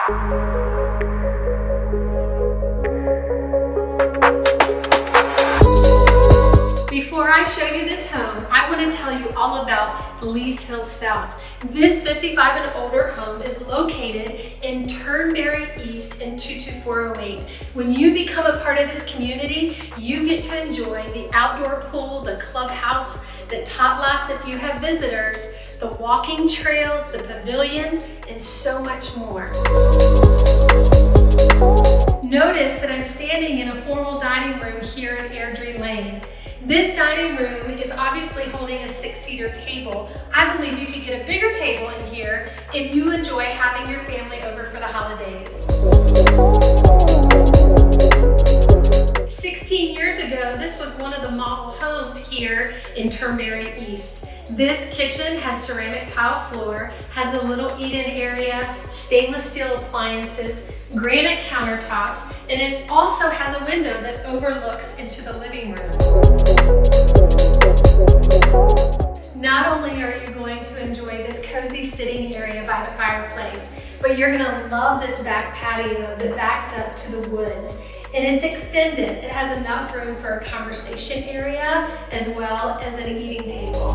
Before I show you this home, I want to tell you all about Lee's Hill South. This 55 and older home is located in Turnberry East in 22408. When you become a part of this community, you get to enjoy the outdoor pool, the clubhouse, the top lots if you have visitors, the walking trails, the pavilions, and so much more. Notice that I'm standing in a formal dining room here in Airdrie Lane. This dining room is obviously holding a 6-seater table. I believe you could get a bigger table in here if you enjoy having your family over for the holidays. 16 years ago, this was one of the model homes here in Turnberry East. This kitchen has ceramic tile floor, has a little eat-in area, stainless steel appliances, granite countertops, and it also has a window that overlooks into the living room. Not only are you going to enjoy this cozy sitting area by the fireplace, but you're going to love this back patio that backs up to the woods. And it's extended. It has enough room for a conversation area as well as an eating table.